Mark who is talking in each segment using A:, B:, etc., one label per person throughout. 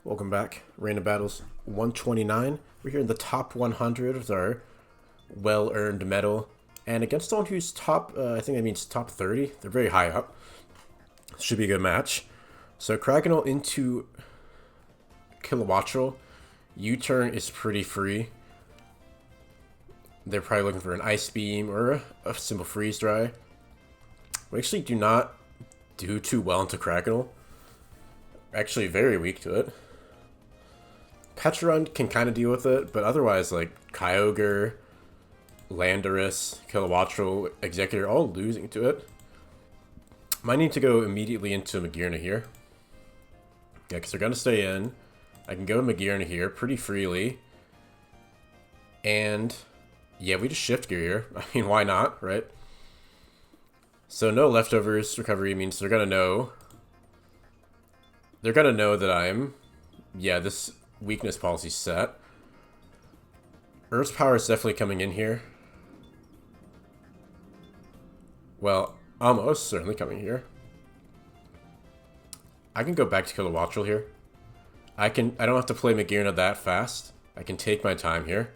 A: Welcome back. Rain of Battles 129. We're here in the top 100 with our well-earned medal. And against someone who's top, I think that means top 30. They're very high up. Should be a good match. So Kraganol into Kilowattrel. U-turn is pretty free. They're probably looking for an Ice Beam or a simple Freeze Dry. We actually do not do too well into Kraganol. Actually very weak to it. Petrun can kind of deal with it, but otherwise, like, Kyogre, Landorus, Kilowattrel, Executor, all losing to it. Might need to go immediately into Magearna here. Yeah, because they're going to stay in. I can go to Magearna here pretty freely. And, yeah, we just shift gear here. I mean, why not, right? So no leftovers recovery means they're going to know. They're going to know that I'm... Yeah, this weakness policy set. Earth's power is definitely coming in here. Well, almost certainly coming here. I can go back to Kilowattrel here. I don't have to play Magearna that fast. I can take my time here.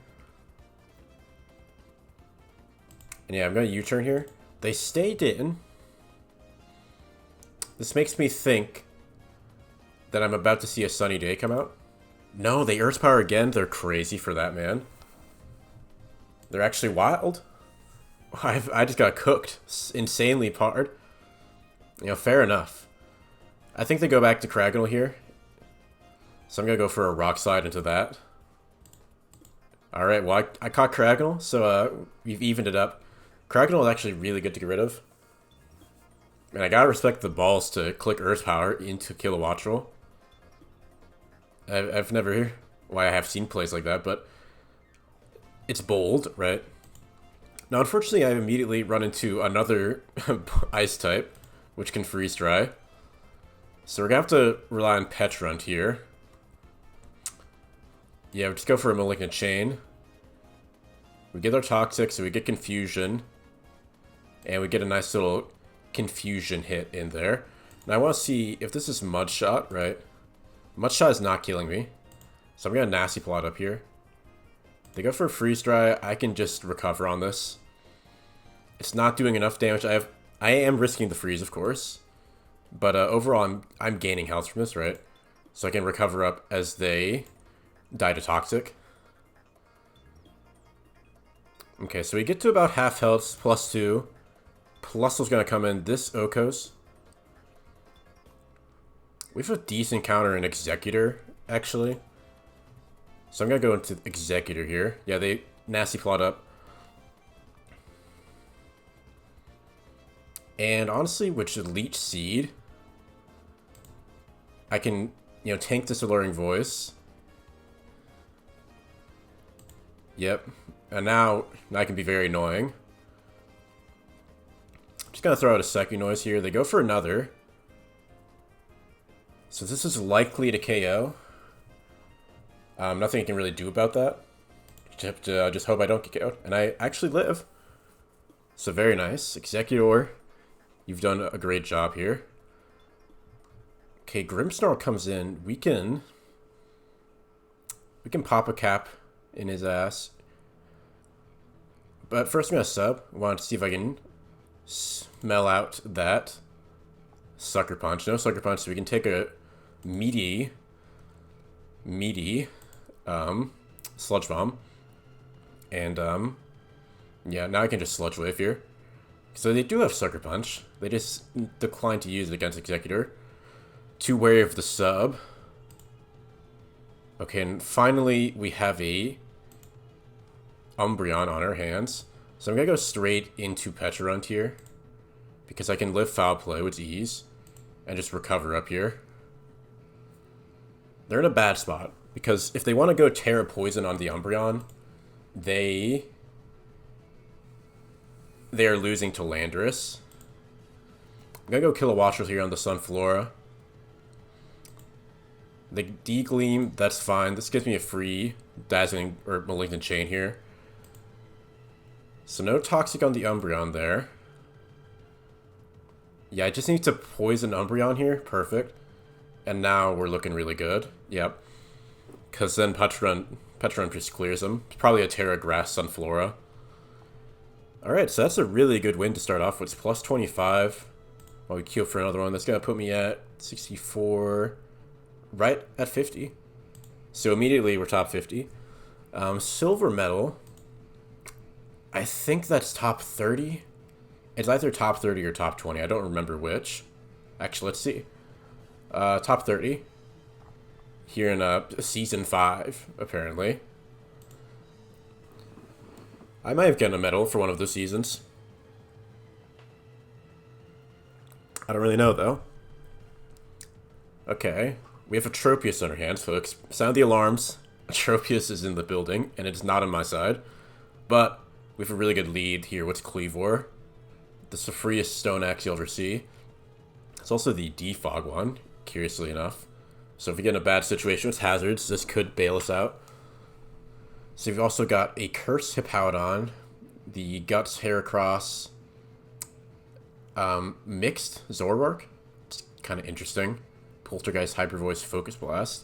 A: And yeah, I'm going to U-turn here. They stayed in. This makes me think that I'm about to see a Sunny Day come out. No, they Earth Power again. They're crazy for that, man. They're actually wild. I just got cooked. Insanely hard. You know, fair enough. I think they go back to Kraganol here. So I'm going to go for a Rock Slide into that. Alright, well, I caught Kraganol, so we've evened it up. Kraganol is actually really good to get rid of. And I gotta respect the balls to click Earth Power into Kilowattrel. I've never... Well, I have seen plays like that, but... It's bold, right? Now, unfortunately, I immediately run into another Ice type, which can Freeze Dry. So we're gonna have to rely on Petrun here. Yeah, we just go for a Malignant Chain. We get our Toxic, so we get Confusion. And we get a nice little Confusion hit in there. Now I want to see if this is Mud Shot, right? Mud Shot is not killing me. So I'm going to Nasty Plot up here. They go for a Freeze Dry. I can just recover on this. It's not doing enough damage. I am risking the freeze, of course. But overall, I'm gaining health from this, right? So I can recover up as they die to Toxic. Okay, so we get to about half health, +2. Plusle's going to come in. This Okos. We have a decent counter in Executor, actually. So I'm going to go into Executor here. Yeah, they Nasty Plot up. And honestly, with Leech Seed, I can, you know, tank this Alluring Voice. Yep. And now I can be very annoying. Just gonna throw out a Seku Noise here. They go for another. So this is likely to KO. Nothing I can really do about that. Just hope I don't get KO'd. And I actually live. So very nice. Executor, you've done a great job here. Okay, Grimmsnarl comes in. We can pop a cap in his ass. But first I'm gonna sub. I want to see if I can smell out that Sucker Punch. No Sucker Punch, so we can take a meaty Sludge Bomb. And yeah, now I can just Sludge Wave here. So they do have Sucker Punch. They just decline to use it against Executor. Too wary of the sub. Okay, and finally we have a Umbreon on our hands. So I'm going to go straight into Petrun here. Because I can live Foul Play with ease. And just recover up here. They're in a bad spot. Because if they want to go Terra Poison on the Umbreon, they are losing to Landorus. I'm going to go Kilowattrel here on the Sunflora. The D-Gleam, that's fine. This gives me a free Dazzling or Malignant Chain here. So no Toxic on the Umbreon there. Yeah, I just need to poison Umbreon here. Perfect. And now we're looking really good. Yep. Because then Petron just clears him. It's probably a Terra Grass Sunflora. Alright, so that's a really good win to start off with. It's plus 25. While we queue for another one. That's going to put me at 64. Right at 50. So immediately we're top 50. Silver medal. I think that's top 30. It's either top 30 or top 20. I don't remember which. Actually, let's see. Top 30. Here in Season 5, apparently. I might have gotten a medal for one of those seasons. I don't really know, though. Okay. We have Atropius on our hands, folks. Sound the alarms. Atropius is in the building, and it's not on my side. But we have a really good lead here with Cleavor. The freest Stone Axe you'll ever see. It's also the Defog one, curiously enough. So if we get in a bad situation with hazards, this could bail us out. So we've also got a Curse Hippowdon, the Guts Heracross, mixed Zoroark. It's kind of interesting. Poltergeist Hyper Voice Focus Blast.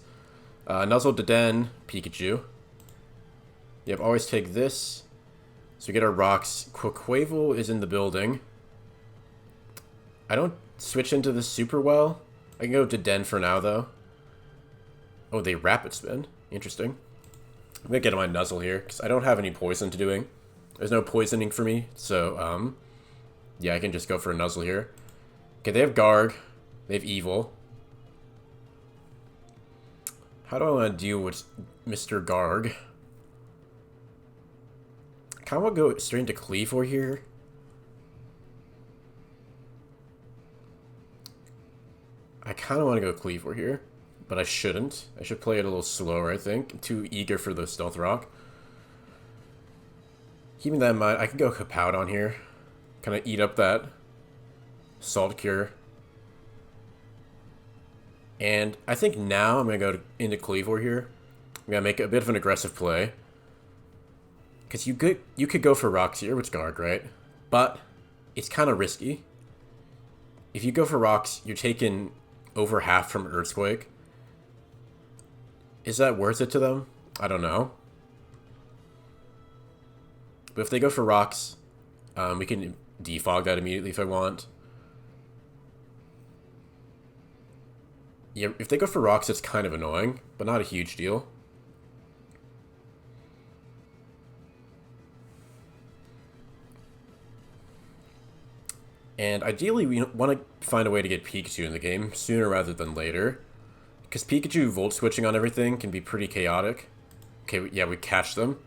A: Nuzzle Deden Pikachu. Yep, always take this. So we get our rocks. Quaquaval is in the building. I don't switch into this super well. I can go to Den for now, though. Oh, they Rapid Spin. Interesting. I'm going to get on my Nuzzle here, because I don't have any poison to doing. There's no poisoning for me, so, yeah, I can just go for a Nuzzle here. Okay, they have Garg. They have Evil. How do I want to deal with Mr. Garg? I kind of want to go straight into Cleavor here. I kind of want to go Cleavor here, but I shouldn't. I should play it a little slower, I think. I'm too eager for the Stealth Rock. Keeping that in mind, I can go Hippowdon here. Kind of eat up that Salt Cure. And I think now I'm going to go into Cleavor here. I'm going to make a bit of an aggressive play. Because you could go for Rocks here with Garg, right? But it's kind of risky. If you go for Rocks, you're taking over half from Earthquake. Is that worth it to them? I don't know. But if they go for Rocks, we can defog that immediately if I want. Yeah, if they go for Rocks, it's kind of annoying, but not a huge deal. And ideally, we want to find a way to get Pikachu in the game sooner rather than later. Because Pikachu Volt Switching on everything can be pretty chaotic. Okay, yeah, we catch them.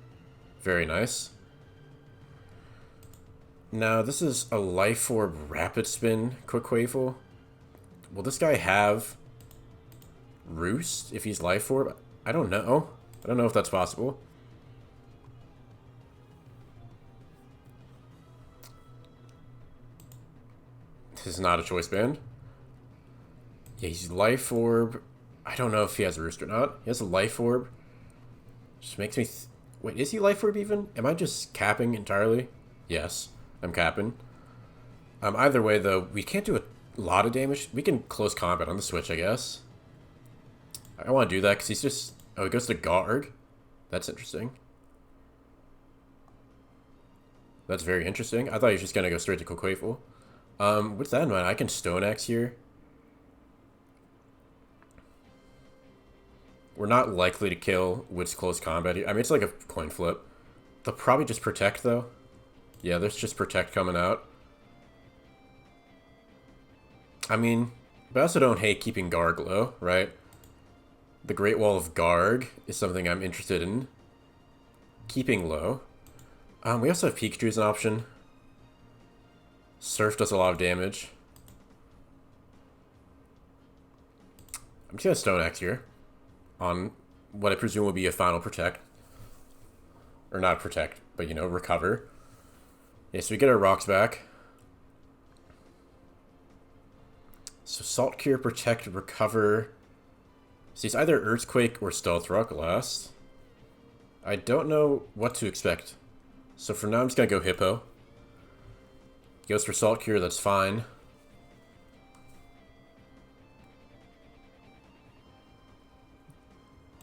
A: Very nice. Now, this is a Life Orb Rapid Spin Quaquaval. Will this guy have Roost if he's Life Orb? I don't know. I don't know if that's possible. This is not a choice band. Yeah, he's Life Orb. I don't know if he has a Roost or not. He has a Life Orb. Just makes me... Wait, is he Life Orb even? Am I just capping entirely? Yes, I'm capping. Either way, though, we can't do a lot of damage. We can close combat on the Switch, I guess. I want to do that because he's just... Oh, he goes to Garg. That's interesting. That's very interesting. I thought he was just going to go straight to Quaquaval. With that in mind, I can Stone Axe here. We're not likely to kill with close combat here. I mean, it's like a coin flip. They'll probably just Protect, though. Yeah, there's just Protect coming out. I mean, but I also don't hate keeping Garg low, right? The Great Wall of Garg is something I'm interested in keeping low. We also have Pikachu as an option. Surf does a lot of damage. I'm just gonna Stone Axe here on what I presume will be a final Protect. Or not Protect, but, you know, Recover. Yeah, so we get our rocks back. So Salt Cure, Protect, Recover. So it's either Earthquake or Stealth Rock last. I don't know what to expect. So for now, I'm just gonna go Hippo. Goes for Salt Cure, that's fine.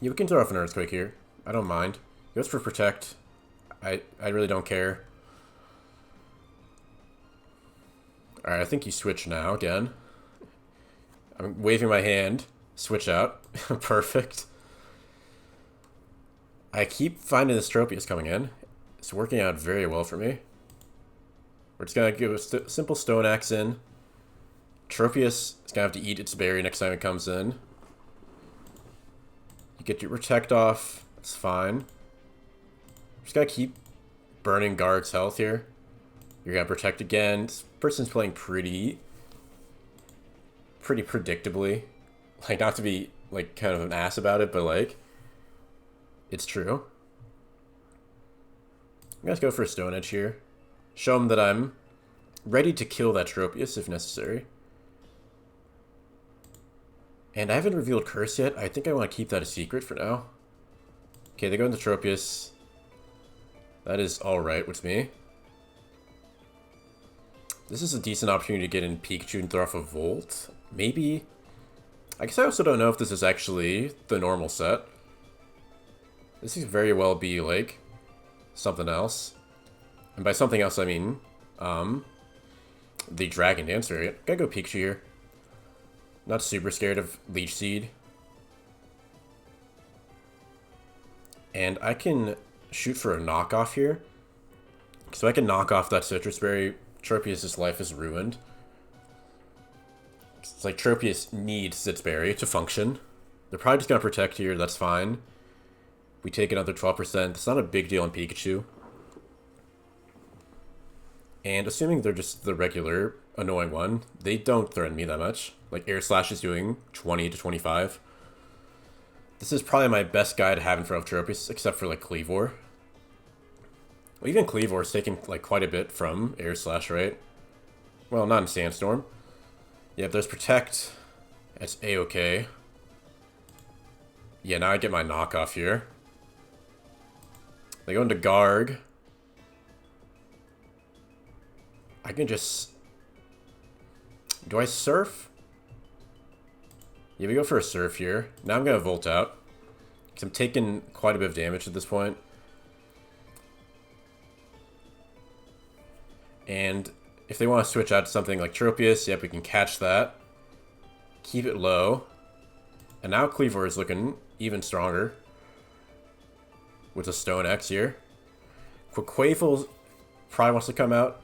A: Yeah, we can throw off an Earthquake here. I don't mind. He goes for Protect. I really don't care. Alright, I think you switch now again. I'm waving my hand. Switch out. Perfect. I keep finding this Tropius coming in. It's working out very well for me. We're just gonna give a simple Stone Axe in. Tropius is gonna have to eat its berry next time it comes in. You get your Protect off. That's fine. Just gotta keep burning Garg's health here. You're gonna Protect again. This person's playing pretty predictably. Like, not to be, like, kind of an ass about it, but, like, it's true. I'm gonna go for a Stone Edge here. Show him that I'm ready to kill that Tropius if necessary. And I haven't revealed Curse yet. I think I want to keep that a secret for now. Okay, they go into Tropius. That is alright with me. This is a decent opportunity to get in Pikachu and throw off a Volt. Maybe. I guess I also don't know if this is actually the normal set. This could very well be, like, something else. And by something else, I mean, the Dragon Dance variant. Gotta go Pikachu here. Not super scared of Leech Seed. And I can shoot for a knockoff here. So I can knock off that Citrus Berry. Tropius' life is ruined. It's like Tropius needs its berry to function. They're probably just going to Protect here, that's fine. We take another 12%. It's not a big deal on Pikachu. And assuming they're just the regular annoying one, they don't threaten me that much. Like, Air Slash is doing 20 to 25. This is probably my best guy to have in front of Tropius, except for, like, Kleavor. Well, even Kleavor is taking, like, quite a bit from Air Slash, right? Well, not in Sandstorm. Yeah, if there's Protect, it's A-okay. Yeah, now I get my knockoff here. They go into Garg. I can just... Do I Surf? Yeah, we go for a Surf here. Now I'm going to Volt out. Because I'm taking quite a bit of damage at this point. And if they want to switch out to something like Tropius, yep, we can catch that. Keep it low. And now Kleavor is looking even stronger. With a Stone X here. Quaquaval probably wants to come out.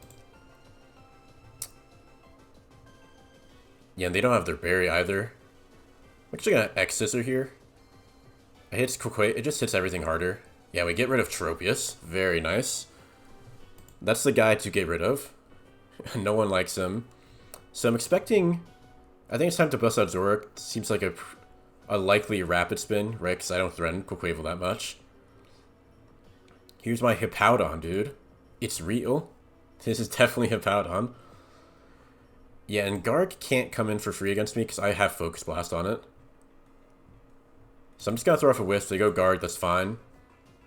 A: Yeah, and they don't have their berry either. I'm actually gonna X-Scissor here. It hits Quaquaval, it just hits everything harder. Yeah, we get rid of Tropius. Very nice. That's the guy to get rid of. No one likes him. So I'm expecting... I think it's time to bust out Zoroark. Seems like a likely Rapid Spin, right? Because I don't threaten Quaquaval that much. Here's my Hippowdon, dude. It's real. This is definitely Hippowdon. Yeah, and Garg can't come in for free against me because I have Focus Blast on it. So I'm just going to throw off a Wisp. They go Garg, that's fine.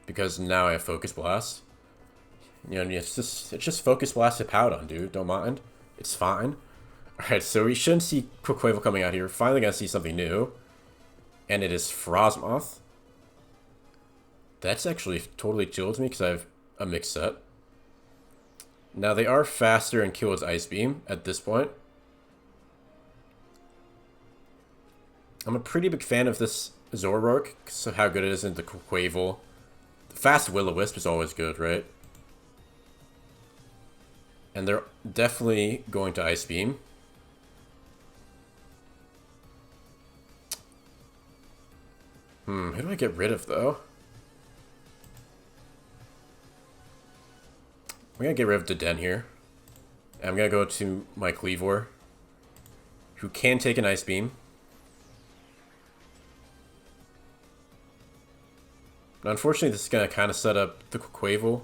A: Because now I have Focus Blast. You know, it's just Focus Blast Hippowdon, dude. Don't mind. It's fine. Alright, so we shouldn't see Quaquaval coming out here. We're finally going to see something new. And it is Frosmoth. That's actually totally chill to me because I have a mixed set. Now, they are faster and kill with Ice Beam at this point. I'm a pretty big fan of this Zoroark, so how good it is into Quaquaval. The fast Will-O-Wisp is always good, right? And they're definitely going to Ice Beam. Who do I get rid of, though? I'm going to get rid of Deden here. I'm going to go to my Kleavor, who can take an Ice Beam. Now, unfortunately, this is going to kind of set up the Quaquaval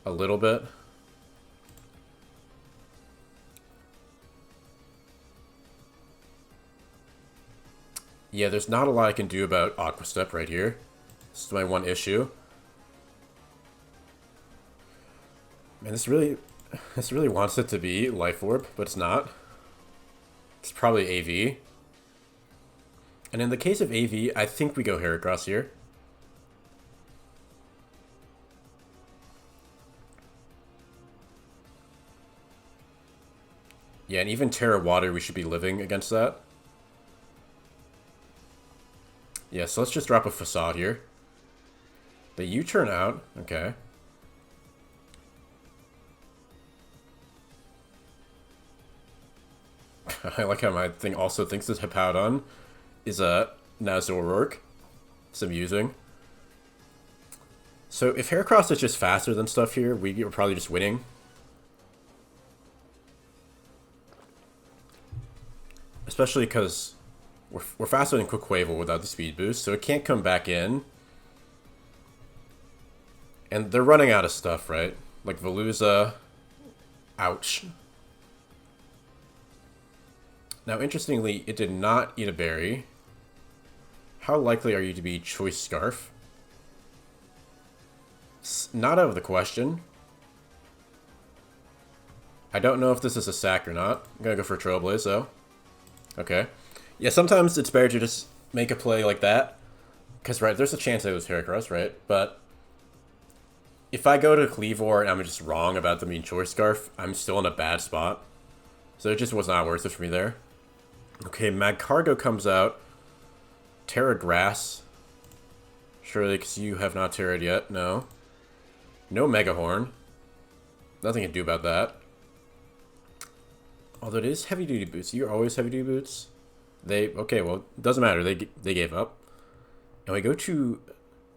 A: a little bit. Yeah, there's not a lot I can do about Aqua Step right here. This is my one issue. Man, this really wants it to be Life Orb, but it's not. It's probably AV. And in the case of AV, I think we go Heracross here. Yeah, and even Terra Water, we should be living against that. Yeah, so let's just drop a Facade here. The U-turn out. Okay. I like how my thing also thinks that Hippowdon is a Nazoriork. It's amusing. So if Heracross is just faster than stuff here, we're probably just winning. Especially because we're faster than Quaquaval without the speed boost, so it can't come back in. And they're running out of stuff, right? Like Veluza. Ouch. Now, interestingly, it did not eat a berry. How likely are you to be Choice Scarf? It's not out of the question. I don't know if this is a sack or not. I'm gonna go for Trailblaze, though. Okay. Yeah, sometimes it's better to just make a play like that. Because, right, there's a chance I was Heracross, right? But if I go to Cleavor and I'm just wrong about the mean Choice Scarf, I'm still in a bad spot. So it just was not worth it for me there. Okay, Magcargo comes out. Terra Grass. Surely, because you have not terra'd yet. No. No Megahorn. Nothing to do about that. Although it is heavy duty boots. You're always heavy duty boots. Okay, well, it doesn't matter. They gave up. And we go to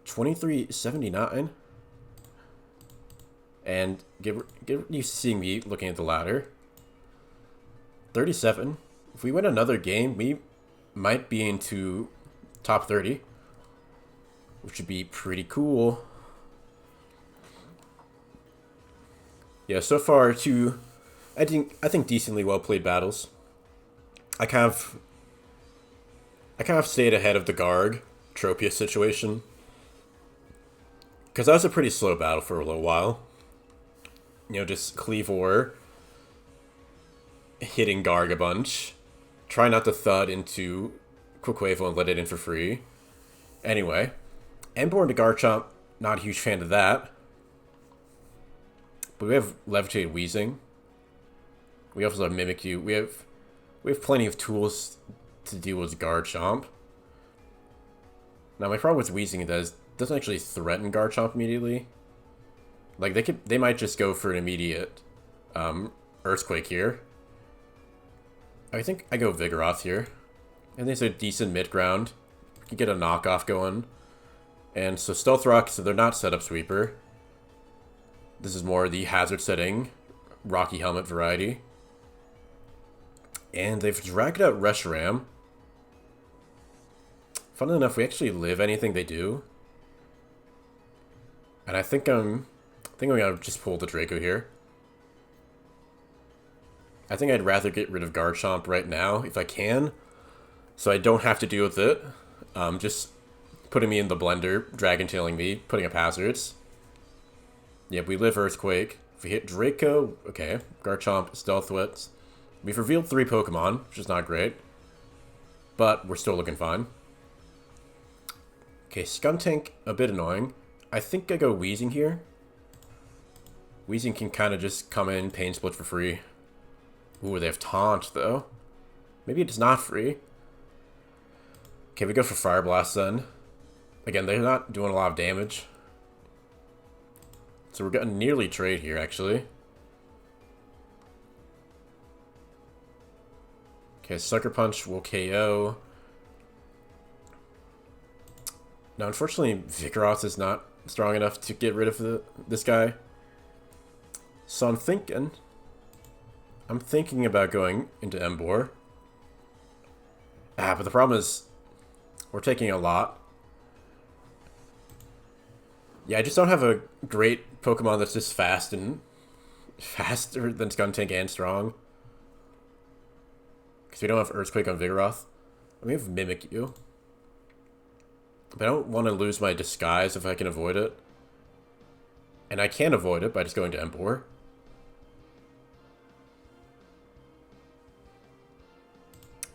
A: 2379. And get used to seeing me looking at the ladder. 37. If we win another game, we might be into top 30. Which would be pretty cool. Yeah, so far I think decently well played battles. I kind of stayed ahead of the Garg Tropius situation. Because that was a pretty slow battle for a little while. You know, just Cleavor hitting Garg a bunch. Try not to thud into Quaquaval and let it in for free. Anyway, Emboar to Garchomp, not a huge fan of that. But we have Levitated Weezing. We also have Mimikyu. We have plenty of tools to deal with Garchomp. Now my problem with Weezing is it doesn't actually threaten Garchomp immediately. Like they might just go for an immediate Earthquake here. I think I go Vigoroth here. And there's a decent mid-ground. We can get a knockoff going. And so Stealth Rock, so they're not Setup Sweeper. This is more the hazard setting, Rocky Helmet variety. And they've dragged out Reshiram. Funnily enough, we actually live anything they do. And I think I'm gonna just pull the Draco here. I think I'd rather get rid of Garchomp right now if I can, so I don't have to deal with it. Just putting me in the blender, Dragon Tailing me, putting up hazards. Yep, we live Earthquake. If we hit Draco, okay, Garchomp, Stealth Wits. We've revealed 3 Pokemon, which is not great, but we're still looking fine. Okay, Skuntank, a bit annoying. I think I go Weezing here. Weezing can kind of just come in, Pain Split for free. Ooh, they have Taunt, though. Maybe it's not free. Okay, we go for Fire Blast then. Again, they're not doing a lot of damage. So we're getting nearly trade here, actually. Okay, Sucker Punch will KO. Now, unfortunately, Vigoroth is not strong enough to get rid of this guy. So I'm thinking about going into Emboar. But the problem is, we're taking a lot. Yeah, I just don't have a great Pokemon that's just fast and faster than Skuntank and strong. Because we don't have Earthquake on Vigoroth. We have Mimikyu. But I don't want to lose my Disguise if I can avoid it. And I can avoid it by just going to Emboar.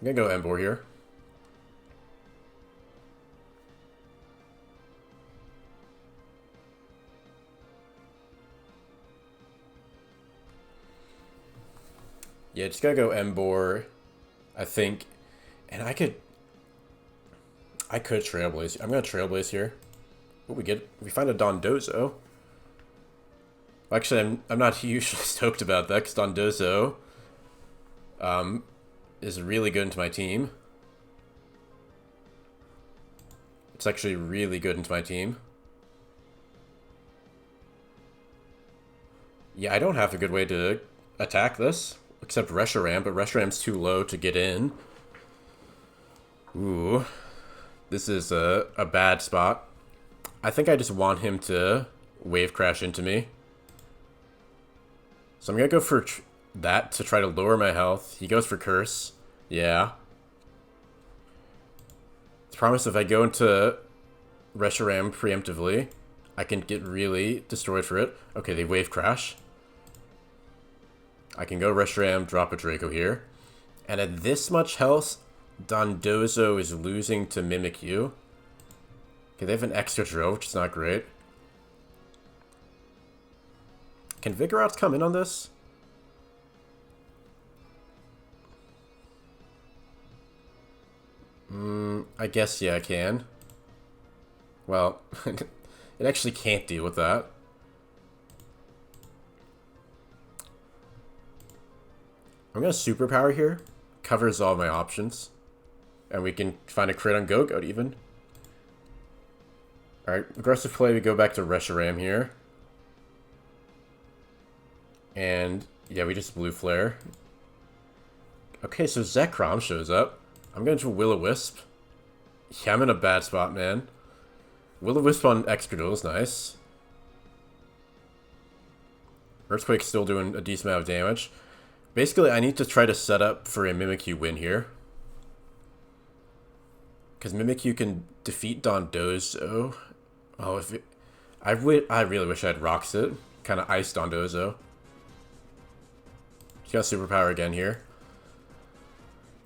A: I'm gonna go Emboar here. Yeah, just gotta go Embor, I think. And I could Trailblaze. I'm gonna Trailblaze here. What we find a Dondozo. Actually, I'm not usually stoked about that because Dondozo is really good into my team. It's actually really good into my team. Yeah, I don't have a good way to attack this, except Reshiram, but Reshiram's too low to get in. Ooh. This is a bad spot. I think I just want him to wave crash into me. So I'm gonna go for that to try to lower my health. He goes for Curse. Yeah. It's promise if I go into Reshiram preemptively, I can get really destroyed for it. Okay, they wave crash. I can go Reshiram, drop a Draco here. And at this much health, Dondozo is losing to Mimikyu. Okay, they have an extra drill, which is not great. Can Vigoroth come in on this? I guess, yeah, I can. Well, it actually can't deal with that. I'm gonna Superpower here. Covers all my options. And we can find a crit on Gogoat even. Alright, aggressive play, we go back to Reshiram here. And, yeah, we just Blue Flare. Okay, so Zekrom shows up. I'm going to Will-O-Wisp. Yeah, I'm in a bad spot, man. Will-O-Wisp on Excadrill is nice. Earthquake's still doing a decent amount of damage. Basically, I need to try to set up for a Mimikyu win here. Because Mimikyu can defeat Dondozo. Oh, if it... I really wish I had Rocked it. Kind of iced Dondozo. He's got Superpower again here.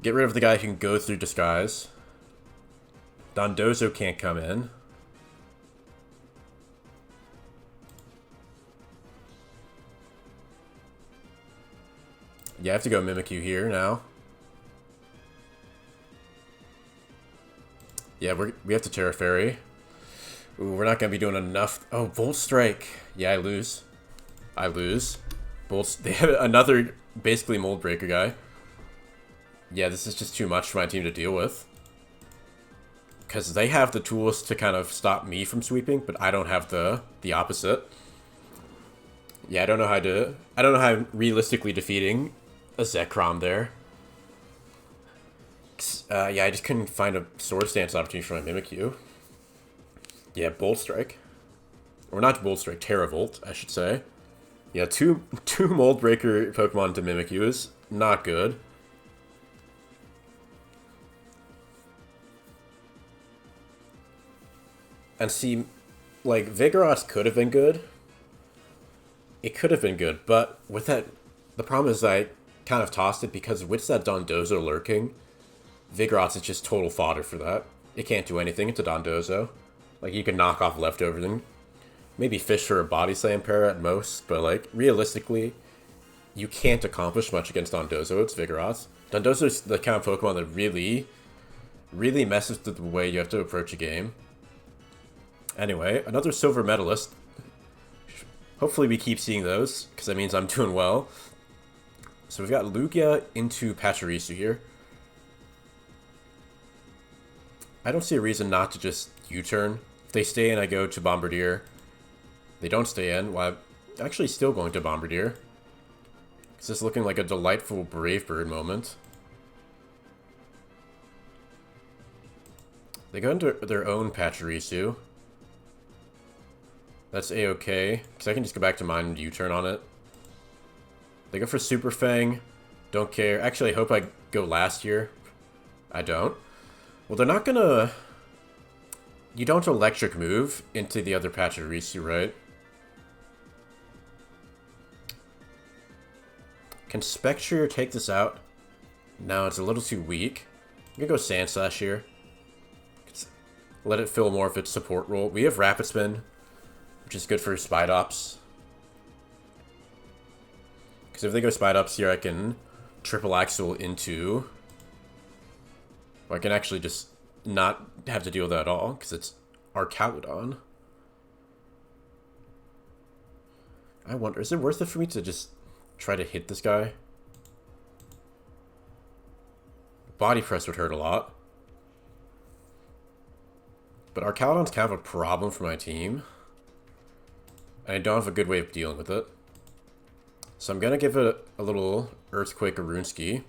A: Get rid of the guy who can go through Disguise. Dondozo can't come in. Yeah, I have to go Mimikyu here now. Yeah, we have to Terra Fairy. Ooh, we're not going to be doing enough. Oh, Volt Strike. Yeah, I lose. I lose. They have another, basically, Mold Breaker guy. Yeah, this is just too much for my team to deal with. Because they have the tools to kind of stop me from sweeping, but I don't have the opposite. Yeah, I don't know how I'm realistically defeating a Zekrom there. Yeah, I just couldn't find a Sword Stance opportunity for my Mimikyu. Yeah, Bolt Strike. Or not Bolt Strike, Terra Volt, I should say. Yeah, two Mold Breaker Pokemon to Mimikyu is not good. And see, like, Vigoroth could have been good. It could have been good, but with that, the problem is I kind of tossed it because with that Dondozo lurking, Vigoroth is just total fodder for that. It can't do anything, it's a Dondozo. Like, you can knock off leftovers and maybe fish for a Body Slam pair at most, but, like, realistically, you can't accomplish much against Dondozo. It's Vigoroth. Dondozo is the kind of Pokemon that really, really messes with the way you have to approach a game. Anyway, another silver medalist. Hopefully we keep seeing those, because that means I'm doing well. So we've got Lugia into Pachirisu here. I don't see a reason not to just U-turn. If they stay in, I go to Bombardier. They don't stay in, well, I'm actually still going to Bombardier. This is looking like a delightful Brave Bird moment. They go into their own Pachirisu. That's A-okay, because I can just go back to mine and U-turn on it. They go for Super Fang. Don't care. Actually, I hope I go last here. I don't. Well, they're not gonna... You don't electric move into the other Pachirisu, right? Can Spectre take this out? No, it's a little too weak. I'm gonna go Sandslash here. Let it fill more of its support role. We have Rapid Spin, which is good for Spidops. Because if they go Spidops here, I can triple axle into... Well, I can actually just not have to deal with that at all, because it's Archaludon. I wonder, is it worth it for me to just try to hit this guy? Body press would hurt a lot. But Archaludon's kind of a problem for my team. And I don't have a good way of dealing with it. So I'm going to give it a little Earthquake or Runeski.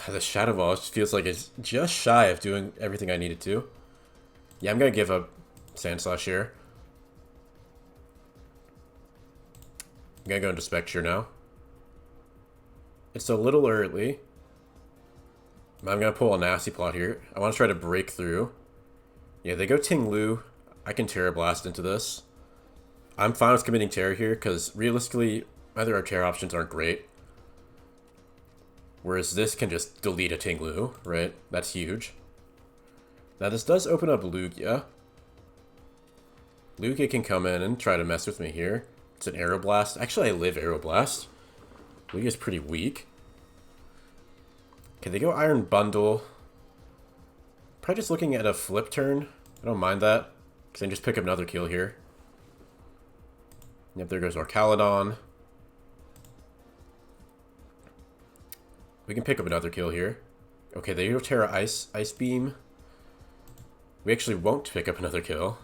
A: The Shadow Ball just feels like it's just shy of doing everything I needed to. Yeah, I'm going to give up Sandslash here. I'm going to go into Spectre now. It's a little early. I'm going to pull a Nasty Plot here. I want to try to break through. Yeah, they go Ting-Lu. I can Terra Blast into this. I'm fine with committing Terra here, because realistically, either our Terra options aren't great. Whereas this can just delete a Ting-Lu, right? That's huge. Now this does open up Lugia. Lugia can come in and try to mess with me here. It's an Aeroblast. Actually, I live Aeroblast. Lugia's pretty weak. Okay, they go Iron Bundle. Probably just looking at a flip turn. I don't mind that, because I can just pick up another kill here. Yep, there goes Archaludon. We can pick up another kill here. Okay, they go Terra Ice Beam. We actually won't pick up another kill.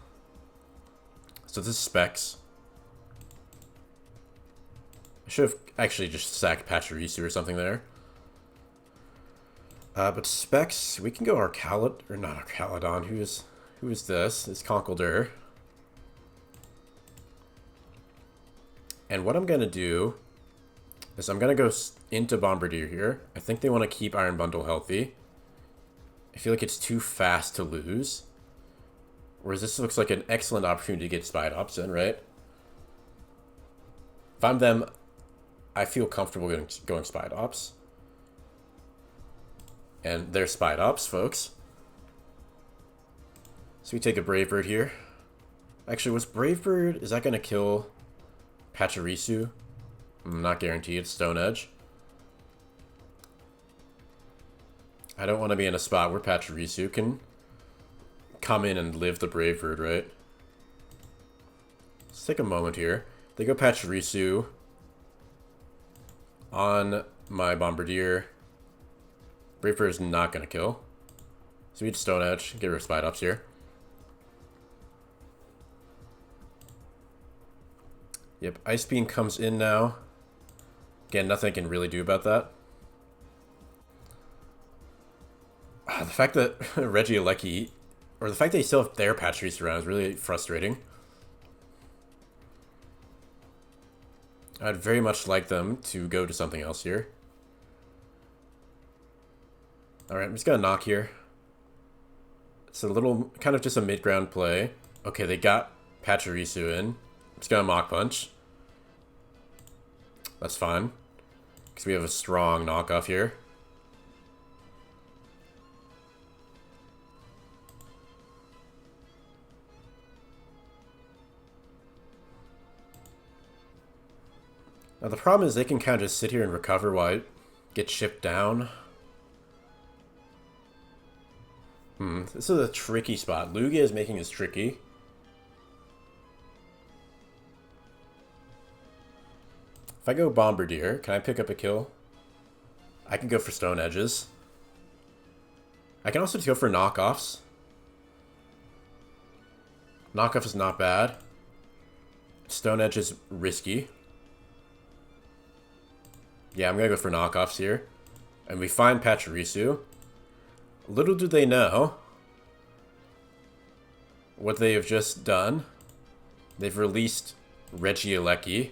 A: So this is Specs. I should have actually just sacked Pachirisu or something there. But Specs, we can go Archaludon, or not Archaludon. Who is this? It's Conkeldurr. And what I'm going to do is I'm going to go into Bombardier here. I think they want to keep Iron Bundle healthy. I feel like it's too fast to lose. Whereas this looks like an excellent opportunity to get Spidops in, right? If I'm them, I feel comfortable going Spidops. And there's Spidops, folks. So we take a Brave Bird here. Actually, was Brave Bird, is that going to kill Pachirisu? Not guaranteed. It's Stone Edge. I don't want to be in a spot where Pachirisu can come in and live the Brave Bird, right? Let's take a moment here. They go Pachirisu on my Bombardier. Brave Bird is not going to kill. So we just Stone Edge, get rid of Spidops here. Yep, Ice Beam comes in now. Again, nothing I can really do about that. The fact that Regieleki, or the fact that they still have their Pachirisu around is really frustrating. I'd very much like them to go to something else here. Alright, I'm just gonna knock here. It's a little, kind of just a mid-ground play. Okay, they got Pachirisu in. I'm just gonna Mach Punch. That's fine, because we have a strong knockoff here. Now the problem is they can kind of just sit here and recover while it gets shipped down. This is a tricky spot. Lugia is making this tricky. If I go Bombardier, can I pick up a kill? I can go for Stone Edges. I can also go for knockoffs. Knockoff is not bad. Stone Edge is risky. Yeah, I'm gonna go for knockoffs here. And we find Pachirisu. Little do they know what they have just done. They've released Regieleki.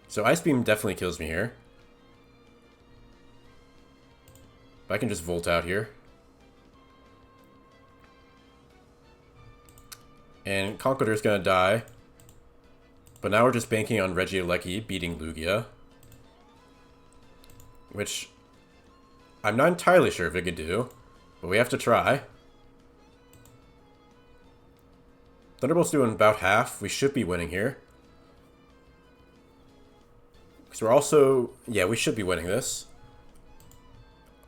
A: So Ice Beam definitely kills me here. But I can just Volt out here. And Conkeldurr's gonna die. But now we're just banking on Regieleki beating Lugia. Which I'm not entirely sure if it could do, but we have to try. Thunderbolt's doing about half. We should be winning here. Because we're also... Yeah, we should be winning this.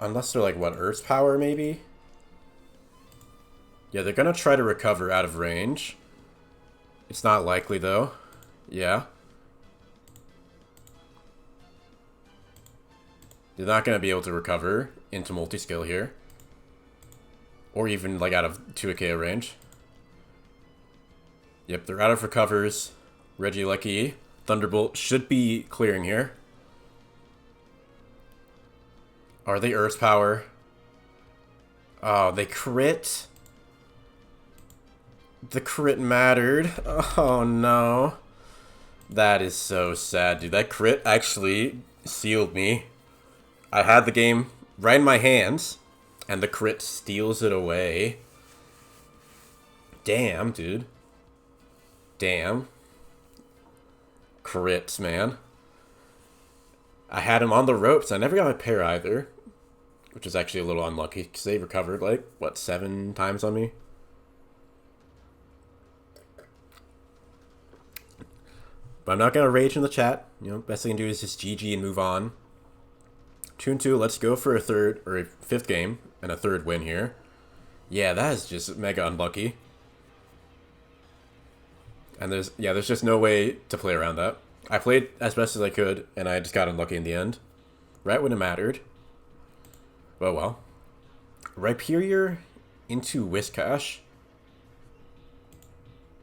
A: Unless they're like, what, Earth's Power, maybe? Yeah, they're gonna try to recover out of range. It's not likely, though. Yeah. They're not gonna be able to recover into multi-skill here. Or even, like, out of 2 KO range. Yep, they're out of recovers. Regieleki. Thunderbolt should be clearing here. Are they Earth's Power? Oh, they crit. The crit mattered. Oh, no. That is so sad, dude. That crit actually sealed me. I had the game right in my hands, and the crit steals it away. Damn, dude. Damn. Crits, man. I had him on the ropes. I never got a pair either, which is actually a little unlucky, because they recovered, like, what, 7 times on me? But I'm not going to rage in the chat. You know, best I can do is just GG and move on. 2-2, let's go for a third, or a 5th game, and a 3rd win here. Yeah, that is just mega unlucky. And there's just no way to play around that. I played as best as I could, and I just got unlucky in the end. Right when it mattered. But well. Rhyperior into Whiscash.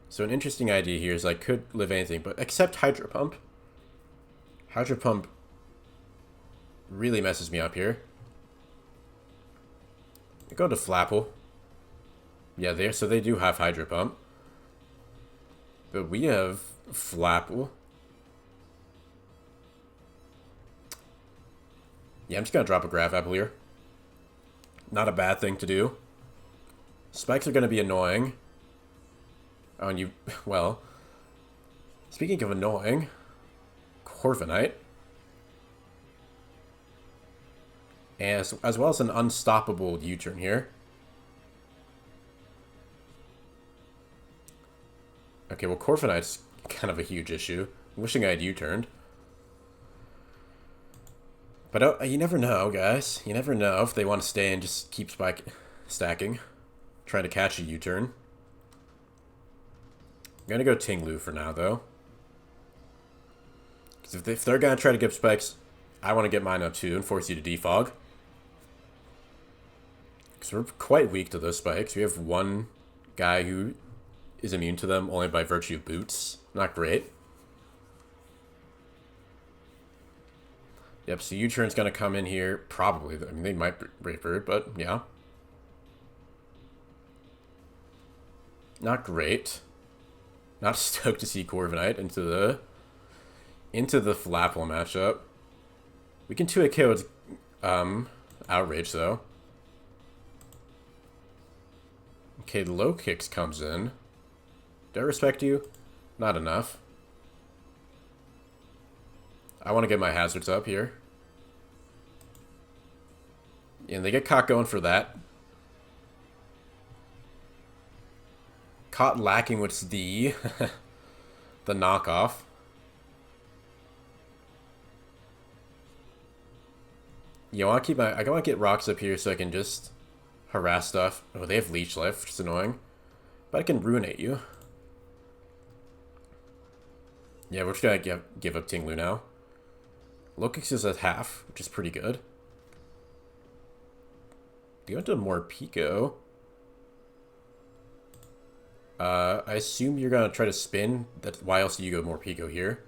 A: So an interesting idea here is I could live anything, but except Hydro Pump. Hydro Pump really messes me up here. I go to Flapple. Yeah, so they do have Hydro Pump. But we have Flapple. Yeah, I'm just going to drop a Grav Apple here. Not a bad thing to do. Spikes are going to be annoying. Oh, and you... Well... Speaking of annoying... Corviknight. As well as an unstoppable U-turn here. Okay, well, Corviknight's kind of a huge issue. I'm wishing I had U-turned. But you never know, guys. You never know if they want to stay and just keep stacking. Trying to catch a U-turn. I'm going to go Ting-Lu for now, though. Because if they're going to try to give spikes, I want to get mine up too and force you to defog. Because we're quite weak to those spikes. We have one guy who is immune to them only by virtue of boots. Not great. Yep, so U-turn's going to come in here. Probably. I mean, they might Brave Bird, but yeah. Not great. Not stoked to see Corviknight into the Flapple matchup. We can 2-hit KO its Outrage, though. Okay, Low Kicks comes in. Do I respect you? Not enough. I want to get my hazards up here. And they get caught going for that. Caught lacking with the the knockoff. Yeah, I want to get rocks up here so I can just harass stuff. Oh, they have Leech Life, which is annoying. But I can Ruinate you. Yeah, we're just gonna give up Ting-Lu now. Lokix is at half, which is pretty good. Go into more Pico. I assume you're gonna try to spin. Why else do you go more Pico here?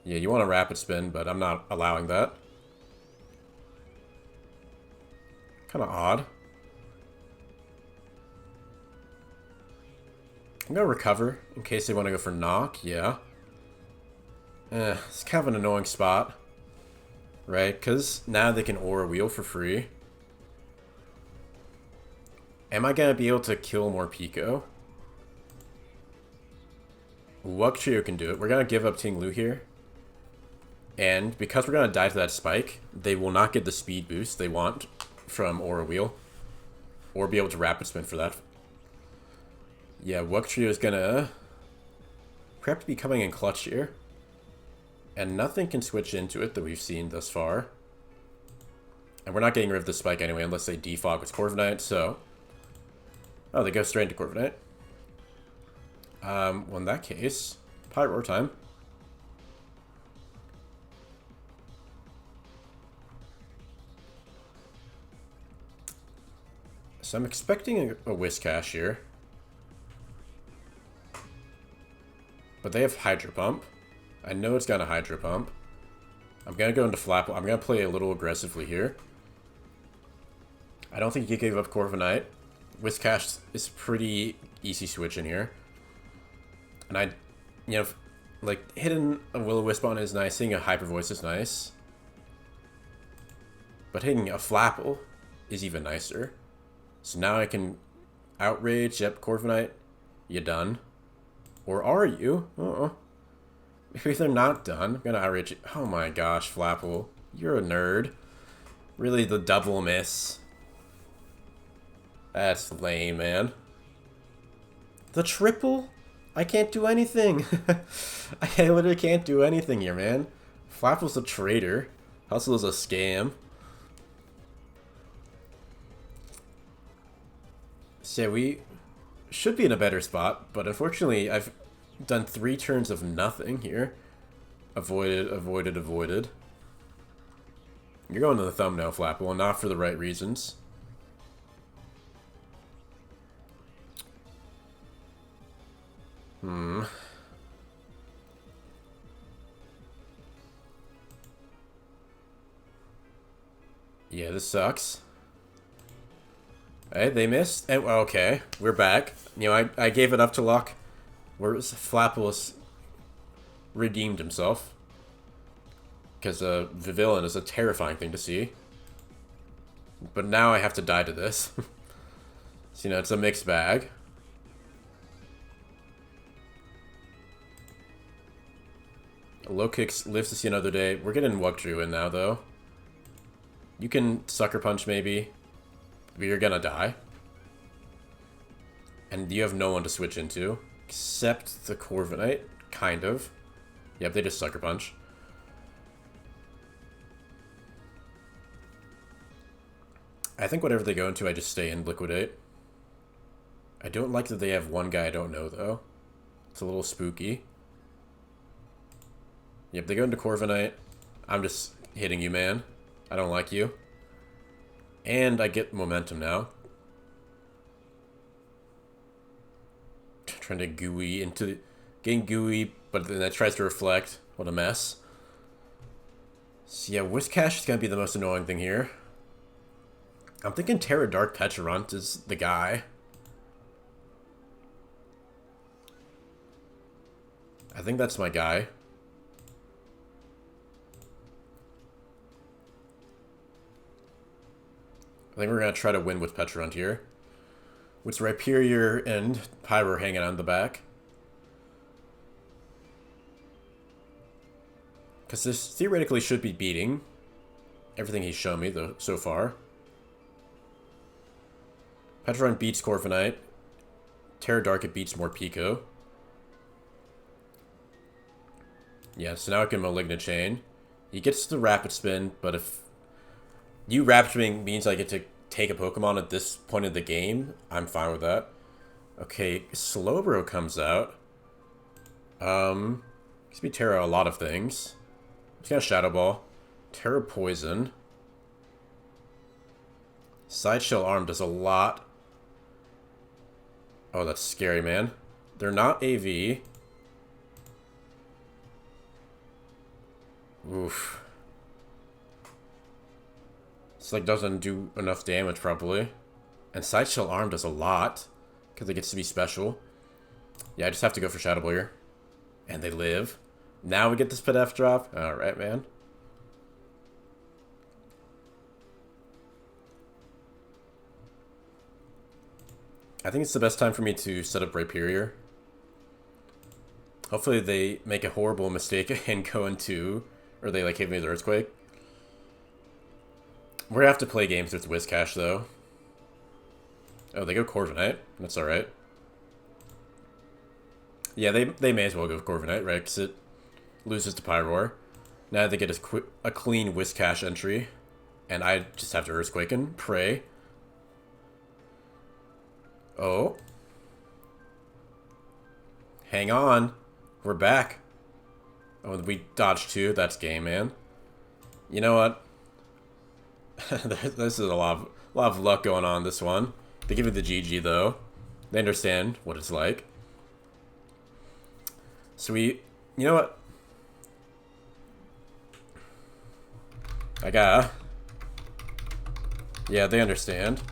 A: Yeah, you want a rapid spin, but I'm not allowing that. Kind of odd. I'm gonna recover in case they want to go for knock. Yeah. It's kind of an annoying spot, right? Because now they can Aura Wheel for free. Am I gonna be able to kill more Pico? Wugtrio can do it. We're gonna give up Ting-Lu here. And because we're gonna die to that spike, they will not get the speed boost they want from Aura Wheel. Or be able to rapid spin for that. Yeah, Wugtrio is gonna perhaps be coming in clutch here. And nothing can switch into it that we've seen thus far. And we're not getting rid of the spike anyway, unless they defog with Corviknight, so... Oh, they go straight into Corviknight. Well, in that case, Pyroar time. So I'm expecting a Whiscash here. But they have Hydro Pump. I know it's got a Hydro Pump. I'm going to go into Flapple. I'm going to play a little aggressively here. I don't think he gave up Corviknight. Whiscash is pretty easy switch in here. And I, you know, like, hitting a Will-O-Wisp on is nice. Hitting a Hyper Voice is nice. But hitting a Flapple is even nicer. So now I can Outrage. Yep, Corviknight. You done. Or are you? Uh-oh. Maybe they're not done. I'm gonna Outrage you. Oh my gosh, Flapple. You're a nerd. Really, the double miss. That's lame, man. The triple? I can't do anything. I literally can't do anything here, man. Flapple's a traitor. Hustle is a scam. So we should be in a better spot, but unfortunately I've done 3 turns of nothing here. Avoided, avoided, avoided. You're going to the thumbnail, Flapple, and not for the right reasons. Yeah, this sucks. Hey, they missed. And, okay, we're back. You know, I gave it up to luck. Whereas Flapple redeemed himself. Because Vivillon is a terrifying thing to see. But now I have to die to this. So, you know, it's a mixed bag. Low kicks lives to see another day. We're getting Wugdrew in now, though. You can Sucker Punch, maybe. But you're gonna die. And you have no one to switch into. Except the Corviknight. Kind of. Yep, they just Sucker Punch. I think whatever they go into, I just stay in Liquidate. I don't like that they have one guy I don't know, though. It's a little spooky. Yep, they go into Corviknight. I'm just hitting you, man. I don't like you. And I get momentum now. Trying to gooey into... Getting gooey, but then that tries to reflect. What a mess. So yeah, Whiscash is going to be the most annoying thing here. I'm thinking Tera Dark Pecharunt is the guy. I think that's my guy. I think we're going to try to win with Pecharunt here. With Rhyperior and Pyroar hanging on the back. Because this theoretically should be beating everything he's shown me though, so far. Pecharunt beats Corviknight. Tera Dark, it beats Morpeko. Yeah, so now I can Malignant Chain. He gets the Rapid Spin, but if you Rapid Spin means I get to take a Pokemon at this point of the game, I'm fine with that. Okay, Slowbro comes out. Gives me Tera a lot of things. He's got Shadow Ball. Tera Poison. Sideshell Arm does a lot. Oh, that's scary, man. They're not AV. Oof. This like doesn't do enough damage probably. And Sideshell Arm does a lot. Because it gets to be special. Yeah, I just have to go for Shadow Ball here. And they live. Now we get this Pidef drop. Alright, man. I think it's the best time for me to set up Rhyperior. Hopefully they make a horrible mistake and go into... Or they like hit me with Earthquake. We're gonna have to play games with Whiscash though. Oh, they go Corviknight. That's alright. Yeah, they may as well go Corviknight, right? Because it loses to Pyroar. Now they get a clean Whiscash entry. And I just have to Earthquake and pray. Oh. Hang on. We're back. Oh, we dodged 2. That's game, man. You know what? This is a lot of luck going on this one. They give it the GG, though. They understand what it's like. So you know what? Yeah, they understand.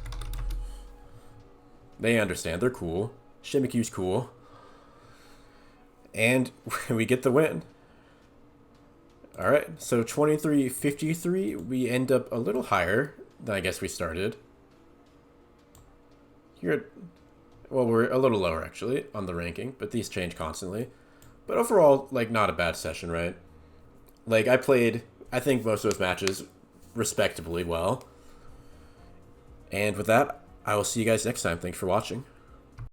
A: They understand. They're cool. Shimikyu's cool. And we get the win. Alright, so 23-53. We end up a little higher than I guess we started. Well, we're a little lower, actually, on the ranking. But these change constantly. But overall, like, not a bad session, right? Like, I played, I think, most of those matches respectably well. And with that, I will see you guys next time. Thanks for watching.